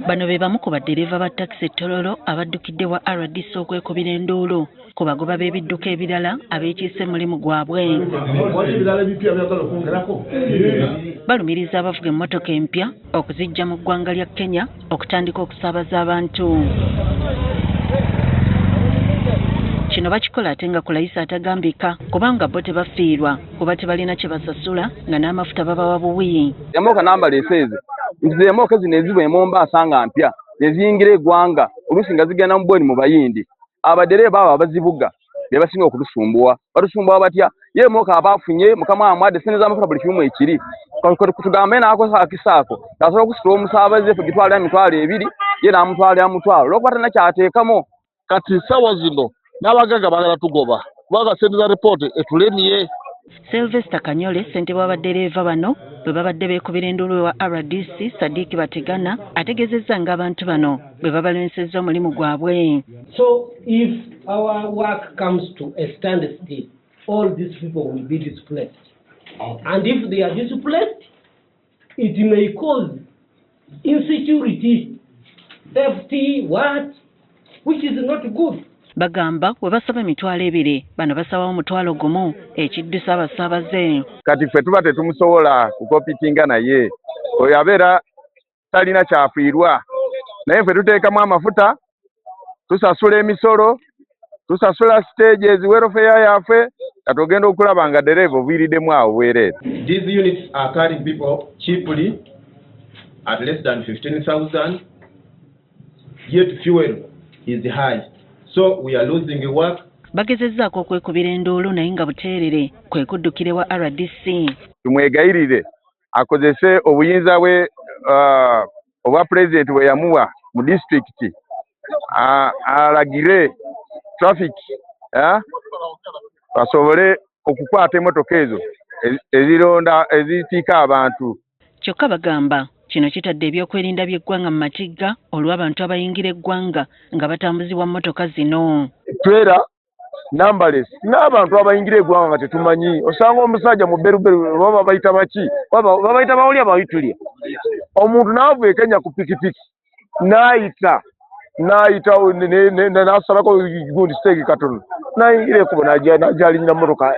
Bano be bamu ku baddereeva ba takisi ettololo abaddukidde wa RDC okwekubira enduulu ku bagoba b'ebidduka ebirala abeekiise mulimu gwabwe. Balumiriza abavuga emmotoka empya okuziggya mu ggwanga lya Kenya okutandika okusaabaza abantu. Kino bakikola ate nga kulayisa atagambika kubanga bo tebafiirwa kuba tebalina kye basasula nga n'amafuta babawa buwi. Emoka namba leseze nti emoka zino eziva e Mombasa nga mpya eziyingira eggwanga oluusi nga zigenda mu bweni mu bayindi abadereeva abo abazivuga be basinga okutusumbuwa. Batusumbuwa batya? Ye emoka abaafunye mukama amwadde ssente z'amafuta buli kimu ekiri kutugambe n'akosa akisaako asobola okusitula omusaabaze efe gitwalira emitwalo 2 ye n'amutwalira mutwalo olwokuba tannakyateekamo. Kati sawa zino n'abagagga bagala tugoba kubanga ssente za ripooti etulemye. Sylvester Kanyole ssentebe w'abaddereeva bano bwe babadde beekubira enduulu wa RDC Sadiiki Bategana ategeezezza ng'abantu bano bwe babalensezza omulimu gwabwe. So if our work comes to a standstill, all these people will be displaced. And if they are displaced, it may cause insecurity, safety, which is not good. Bagamba we basaba emitwalo 2 bano basabawo omutwalo gumu ekiddusa abasaabaze. Kati ffe tuba tetumusobola kukopitinga naye oyo abeera talina kyafiirwa naye ffe tuteekamu amafuta tusasula emisolo tusasula stages welfare yaffe kati ogenda okulaba nga dereeva oviiriddemu awo bwereere. These units are carrying people cheaply at less than 15,000, yet fuel is high. So we are losing work. Bagezezzaako okwekubira enduulu naye nga buteerere kwe kuddukire wa RDC. Tumwegayirire akozese obuyinza bwe obwa pulezidenti bwe yamuwa mu disitulikiti alagire traffic basobole okukwata emmotoka ezo ezironda ezitiika abantu. Kyokka bagamba kino kitadde ebyokwerinda by'eggwanga mu matigga olw'abantu abayingira eggwanga nga batambuzibwa mmotoka zino. Twera numberless n'abantu abayingira eggwanga nga tetumanyi. Osanga omusajja mu beruberu baba bayita baki babayita bawulya bayitulya omuntu n'ava e Kenya ku pikipiki n'ayita n'asalako gundi steegi katono n'ayingira ekkubo n'ajalinyira mmotoka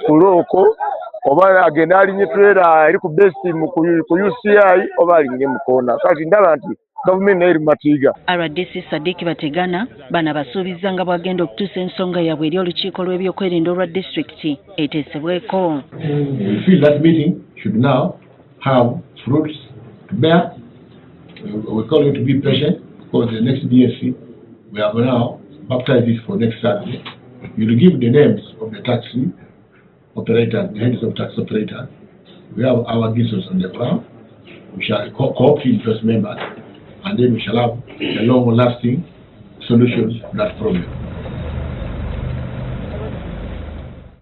ku looko oba agenda alinye twera eri ku best ku UCI oba alinye mu koona. Kati ndaba nti gavumenti nayo eri mu matiga. RDC Sadiiki Bategana bana basuubiza nga bwagenda okutuusa ensonga yaabwe eri olukiiko lw'ebyokwerinda olwa disitulikiti eteesebweko. We feel that meeting should now have fruits to bear. We call you to be patient because the next DSC we have now baptized this for next Saturday. You will give the names of the taxi operators, the heads of tax operators. We have our guisos on the ground. We shall co-opt those members, and then we shall have a long-lasting solution to that problem.